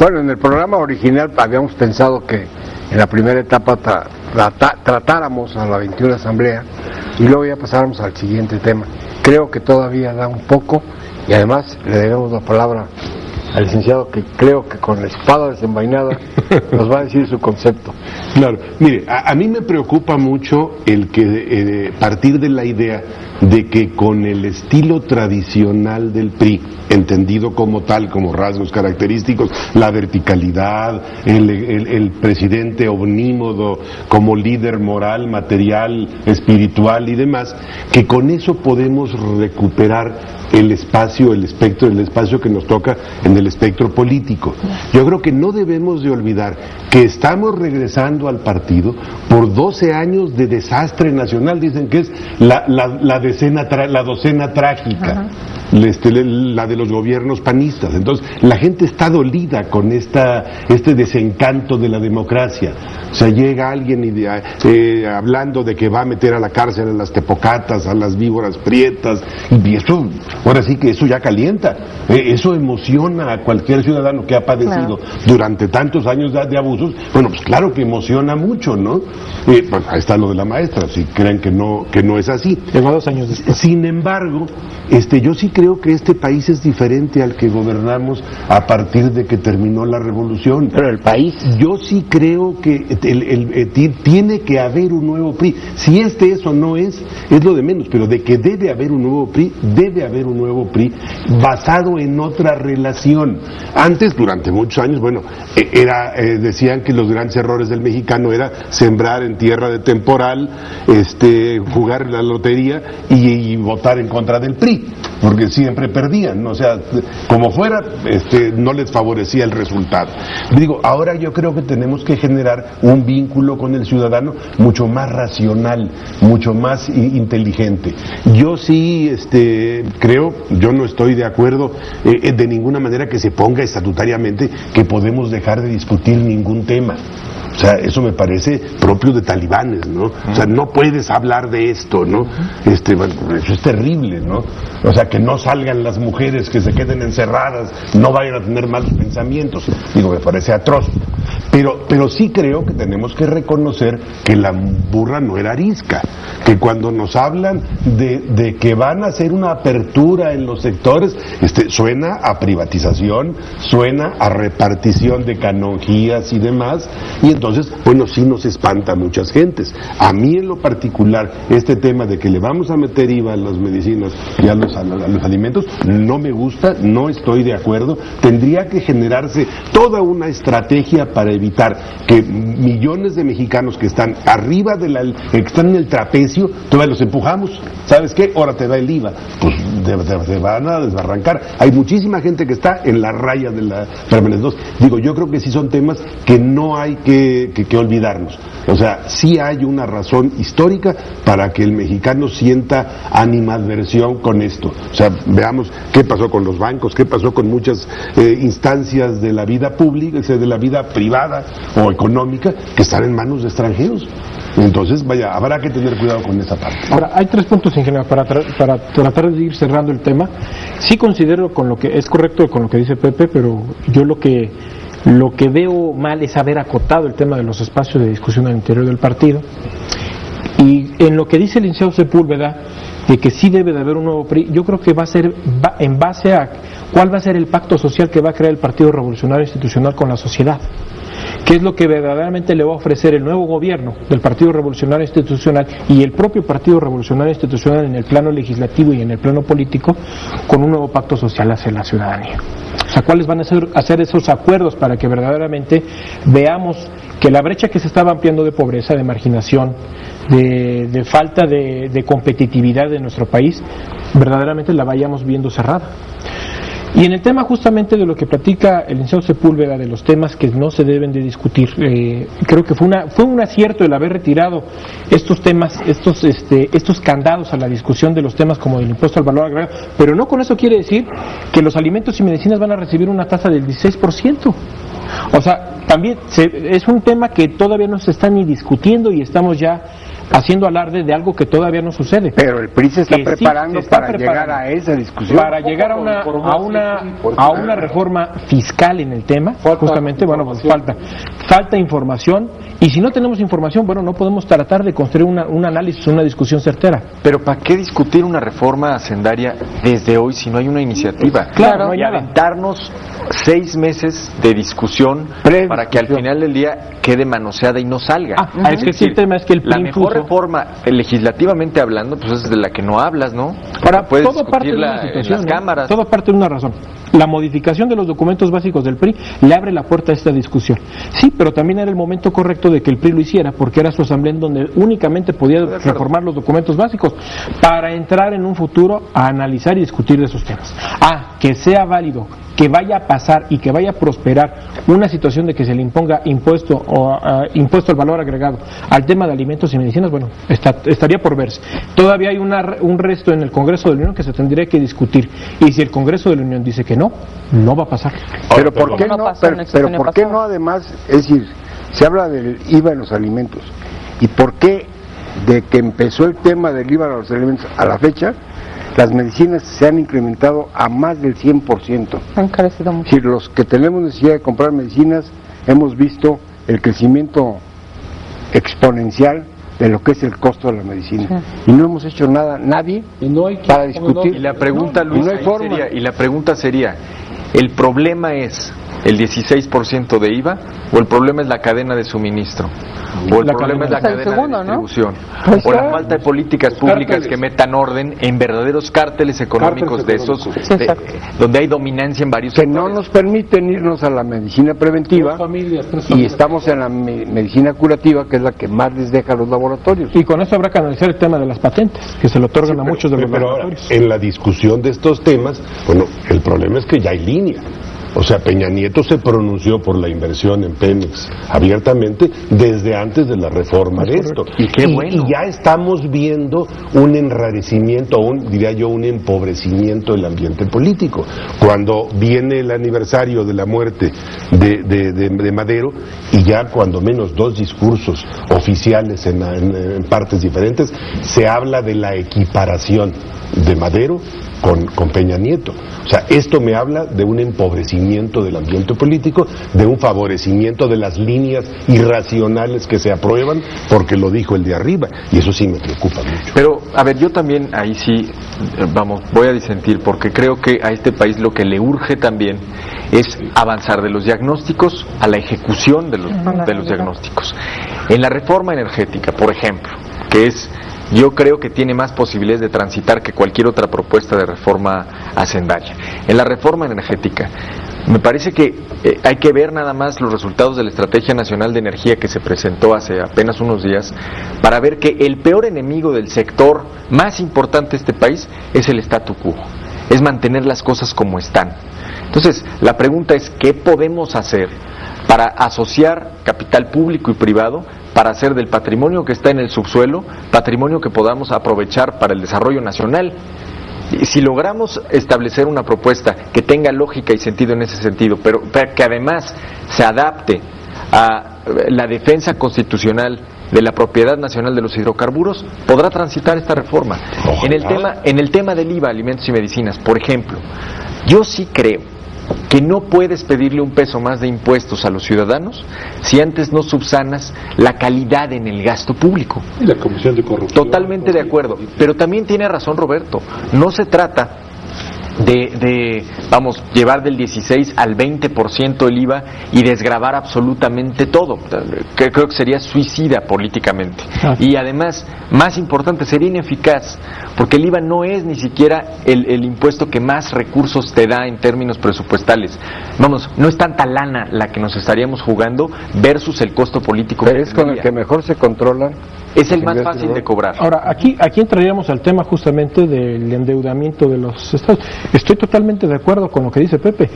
Bueno, en el programa original habíamos pensado que en la primera etapa tratáramos a la 21 Asamblea y luego ya pasáramos al siguiente tema. Creo que todavía da un poco y además le debemos la palabra al licenciado, que creo que con la espada desenvainada nos va a decir su concepto. Claro, mire, a mí me preocupa mucho el que partir de la idea de que con el estilo tradicional del PRI, entendido como tal, como rasgos característicos, la verticalidad, el presidente omnímodo como líder moral, material, espiritual y demás, que con eso podemos recuperar el espacio que nos toca en el espectro político. Yo creo que no debemos de olvidar que estamos regresando al partido por 12 años de desastre nacional. Dicen que es la docena trágica, la de los gobiernos panistas. Entonces la gente está dolida con este desencanto de la democracia. O sea, llega alguien hablando de que va a meter a la cárcel a las tepocatas, a las víboras prietas, y eso, ahora sí que eso ya calienta, eso emociona a cualquier ciudadano que ha padecido durante tantos años de abusos. Bueno, pues claro que emociona mucho, ¿no? Bueno, ahí está lo de la maestra, si creen que no es así. Lleva 2 años después. Sin embargo, yo sí creo que este país es diferente al que gobernamos a partir de que terminó la revolución. Pero el país, yo sí creo que tiene que haber un nuevo PRI. Si es o no es lo de menos, pero de que debe haber un nuevo PRI, debe haber un nuevo PRI basado en otra relación. Antes, durante muchos años, bueno, decían que los grandes errores del mexicano era sembrar en tierra de temporal, jugar la lotería y votar en contra del PRI, porque siempre perdían, ¿no? O sea, como fuera, no les favorecía el resultado. Digo, ahora yo creo que tenemos que generar un vínculo con el ciudadano mucho más racional, mucho más inteligente. Yo sí creo, yo no estoy de acuerdo de ninguna manera que se ponga estatutariamente que podemos dejar de discutir ningún tema. O sea, eso me parece propio de talibanes, ¿no? O sea, no puedes hablar de esto, ¿no? Bueno, eso es terrible, ¿no? O sea, que no salgan las mujeres, que se queden encerradas, no vayan a tener malos pensamientos. Digo, me parece atroz. Pero sí creo que tenemos que reconocer que la burra no era arisca, que cuando nos hablan de que van a hacer una apertura en los sectores, suena a privatización, suena a repartición de canonjías y demás, y entonces, bueno, sí nos espanta a muchas gentes. A mí en lo particular, este tema de que le vamos a meter IVA a las medicinas y a los alimentos, no me gusta, no estoy de acuerdo. Tendría que generarse toda una estrategia para evitar que millones de mexicanos que están arriba que están en el trapecio, todavía los empujamos. ¿Sabes qué? Ahora te da el IVA. Pues te van a desbarrancar. Hay muchísima gente que está en la raya de la permanencia. Digo, yo creo que sí son temas que no hay que olvidarnos. O sea, sí hay una razón histórica para que el mexicano sienta animadversión con esto. O sea, veamos qué pasó con los bancos, qué pasó con muchas instancias de la vida pública, de la vida privada o económica, que están en manos de extranjeros. Entonces, vaya, habrá que tener cuidado con esa parte. Ahora, hay 3 puntos, ingeniero, para tratar de ir cerrando el tema. Sí considero es correcto con lo que dice Pepe, pero yo lo que veo mal es haber acotado el tema de los espacios de discusión al interior del partido. Y en lo que dice el licenciado Sepúlveda, de que sí debe de haber un nuevo PRI, yo creo que va a ser en base a cuál va a ser el pacto social que va a crear el Partido Revolucionario Institucional con la sociedad. ¿Qué es lo que verdaderamente le va a ofrecer el nuevo gobierno del Partido Revolucionario Institucional y el propio Partido Revolucionario Institucional en el plano legislativo y en el plano político con un nuevo pacto social hacia la ciudadanía? O sea, ¿cuáles van a ser esos acuerdos para que verdaderamente veamos que la brecha que se estaba ampliando de pobreza, de marginación, de falta de competitividad de nuestro país, verdaderamente la vayamos viendo cerrada? Y en el tema justamente de lo que platica el licenciado Sepúlveda, de los temas que no se deben de discutir, creo que fue un acierto el haber retirado estos temas, estos candados a la discusión de los temas como el impuesto al valor agregado, pero no con eso quiere decir que los alimentos y medicinas van a recibir una tasa del 16%. O sea, también es un tema que todavía no se está ni discutiendo y estamos ya haciendo alarde de algo que todavía no sucede. Pero el PRI se está Que sí, preparando se está para preparando. llegar a esa discusión. Para llegar a una reforma fiscal en el tema, justamente, bueno, pues falta información, y si no tenemos información, bueno, no podemos tratar de construir un análisis, una discusión certera. Pero ¿para qué discutir una reforma hacendaria desde hoy si no hay una iniciativa? Claro, no hay y nada. aventarnos 6 meses de discusión para que al final del día quede manoseada y no salga. Es que el tema es que el PRI la mejor impuso- reforma, legislativamente hablando, pues es de la que no hablas, ¿no? Ahora, puedes todo parte de una discutirla en situación, las ¿no? cámaras. Todo parte de una razón. La modificación de los documentos básicos del PRI le abre la puerta a esta discusión. Sí, pero también era el momento correcto de que el PRI lo hiciera, porque era su asamblea en donde únicamente podía reformar los documentos básicos para entrar en un futuro a analizar y discutir de esos temas. Que sea válido, que vaya a pasar y que vaya a prosperar una situación de que se le imponga impuesto al valor agregado al tema de alimentos y medicinas, bueno, estaría por verse. Todavía hay un resto en el Congreso de la Unión que se tendría que discutir, y si el Congreso de la Unión dice que no va a pasar. Pero ¿por qué no no? pasó en el Pero sexenio ¿por qué pasado? no además? Es decir, se habla del IVA en los alimentos. ¿Y por qué de que empezó el tema del IVA en los alimentos a la fecha, las medicinas se han incrementado a más del 100%? Han crecido Es mucho. decir, los que tenemos necesidad de comprar medicinas hemos visto el crecimiento exponencial de lo que es el costo de la medicina. Y no hemos hecho nada, nadie, para discutir. Y la pregunta, Luis, no hay ahí forma. sería, y la pregunta sería, ¿el problema es el 16% de IVA o el problema es la cadena de suministro? ¿O el problema es la Pues el cadena segundo, de ¿no? distribución? Pues ¿O la claro. falta de políticas públicas que metan orden en verdaderos cárteles económicos de esos, Sí, exacto. donde hay dominancia en varios Que no sectores? nos permiten irnos a la medicina preventiva y estamos en la medicina curativa, que es la que más les deja a los laboratorios. Y con eso habrá que analizar el tema de las patentes, que se le otorgan a muchos de los Pero ahora, laboratorios. en la discusión de estos temas, bueno, el problema es que ya hay línea. O sea, Peña Nieto se pronunció por la inversión en Pemex abiertamente desde antes de la reforma de esto. Y qué bueno. Y ya estamos viendo un enrarecimiento, diría yo, un empobrecimiento del ambiente político. Cuando viene el aniversario de la muerte de Madero, y ya cuando menos 2 discursos oficiales en partes diferentes, se habla de la equiparación de Madero con Peña Nieto. O sea, esto me habla de un empobrecimiento del ambiente político, de un favorecimiento de las líneas irracionales que se aprueban, porque lo dijo el de arriba, y eso sí me preocupa mucho. Pero, a ver, yo también ahí sí, voy a disentir, porque creo que a este país lo que le urge también es avanzar de los diagnósticos a la ejecución de los diagnósticos. En la reforma energética, por ejemplo, que es, yo creo que tiene más posibilidades de transitar que cualquier otra propuesta de reforma hacendaria. En la reforma energética, me parece que hay que ver nada más los resultados de la Estrategia Nacional de Energía que se presentó hace apenas unos días, para ver que el peor enemigo del sector más importante de este país es el statu quo, es mantener las cosas como están. Entonces, la pregunta es, ¿qué podemos hacer para asociar capital público y privado para hacer del patrimonio que está en el subsuelo patrimonio que podamos aprovechar para el desarrollo nacional? Si logramos establecer una propuesta que tenga lógica y sentido en ese sentido, pero que además se adapte a la defensa constitucional de la propiedad nacional de los hidrocarburos, podrá transitar esta reforma. En el tema del IVA, alimentos y medicinas, por ejemplo, yo sí creo que no puedes pedirle un peso más de impuestos a los ciudadanos si antes no subsanas la calidad en el gasto público. Y la Comisión de Corrupción. Totalmente de acuerdo, pero también tiene razón Roberto, no se trata de llevar del 16 al 20% el IVA y desgravar absolutamente todo, que creo que sería suicida políticamente. Y además, más importante, sería ineficaz, porque el IVA no es ni siquiera el impuesto que más recursos te da en términos presupuestales. No es tanta lana la que nos estaríamos jugando versus el costo político. Pero es con el que mejor se controlan. Es el más fácil de cobrar. Ahora, aquí entraríamos al tema justamente del endeudamiento de los estados. Estoy totalmente de acuerdo con lo que dice Pepe.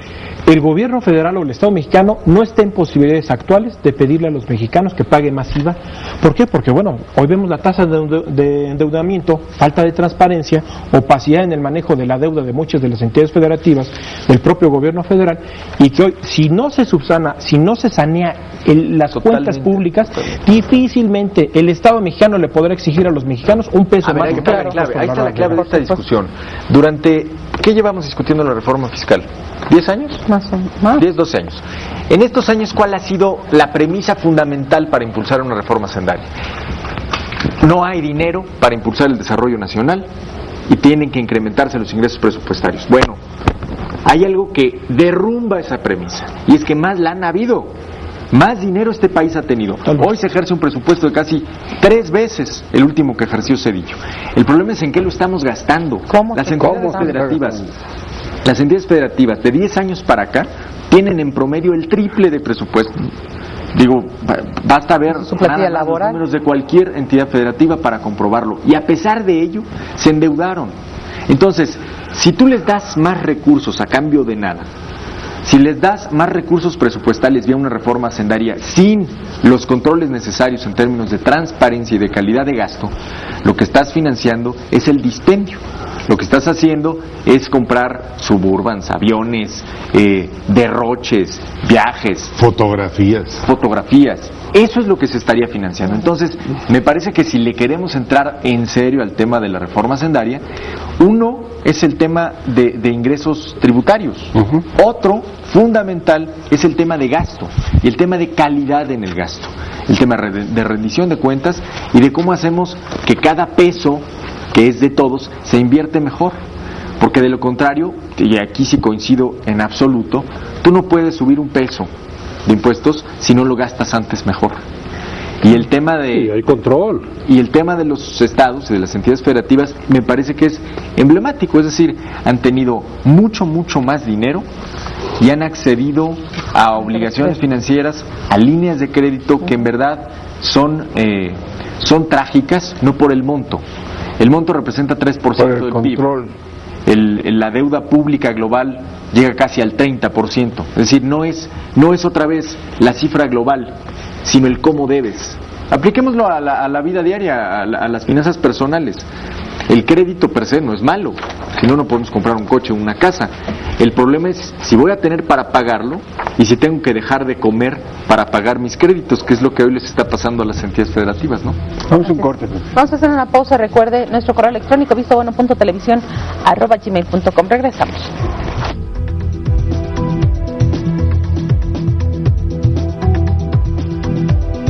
El gobierno federal o el Estado mexicano no está en posibilidades actuales de pedirle a los mexicanos que paguen más IVA. ¿Por qué? Porque, hoy vemos la tasa de endeudamiento, falta de transparencia, opacidad en el manejo de la deuda de muchas de las entidades federativas, del propio gobierno federal, y que hoy, si no se subsana, si no se sanea las cuentas públicas, difícilmente el Estado mexicano mexicano le podrá exigir a los mexicanos un peso más. Ahí está la clave de esta discusión. ¿Qué llevamos discutiendo la reforma fiscal? ¿10 años? Más. 10, 12 años. En estos años, ¿cuál ha sido la premisa fundamental para impulsar una reforma hacendaria? No hay dinero para impulsar el desarrollo nacional y tienen que incrementarse los ingresos presupuestarios. Bueno, hay algo que derrumba esa premisa, y es que más la han habido. Más dinero este país ha tenido. Hoy se ejerce un presupuesto de casi 3 veces el último que ejerció Zedillo. El problema es en qué lo estamos gastando. Las entidades federativas de 10 años para acá tienen en promedio el triple de presupuesto. Digo, basta ver los números de cualquier entidad federativa para comprobarlo. Y a pesar de ello, se endeudaron. Entonces, si tú les das más recursos a cambio de nada, si les das más recursos presupuestales vía una reforma hacendaria sin los controles necesarios en términos de transparencia y de calidad de gasto, lo que estás financiando es el dispendio. Lo que estás haciendo es comprar Suburbans, aviones, derroches, viajes, fotografías. Eso es lo que se estaría financiando. Entonces, me parece que si le queremos entrar en serio al tema de la reforma hacendaria, uno es el tema de ingresos tributarios. Otro, fundamental, es el tema de gasto y el tema de calidad en el gasto. El tema de rendición de cuentas y de cómo hacemos que cada peso que es de todos se invierte mejor. Porque de lo contrario, y aquí sí coincido en absoluto, tú no puedes subir un peso de impuestos si no lo gastas antes mejor. Y el tema de hay control. Y el tema de los estados y de las entidades federativas me parece que es emblemático, es decir, han tenido mucho más dinero y han accedido a obligaciones financieras, a líneas de crédito que en verdad son trágicas, no por el monto. El monto representa 3% del PIB. La deuda pública global llega casi al 30%. Es decir, no es otra vez la cifra global, sino el cómo debes. Apliquémoslo a la vida diaria, a las finanzas personales. El crédito per se no es malo, si no podemos comprar un coche o una casa. El problema es si voy a tener para pagarlo y si tengo que dejar de comer para pagar mis créditos, que es lo que hoy les está pasando a las entidades federativas, ¿no? Vamos a un corte. Vamos a hacer una pausa. Recuerde nuestro correo electrónico vistobueno.televisión@gmail.com. Regresamos.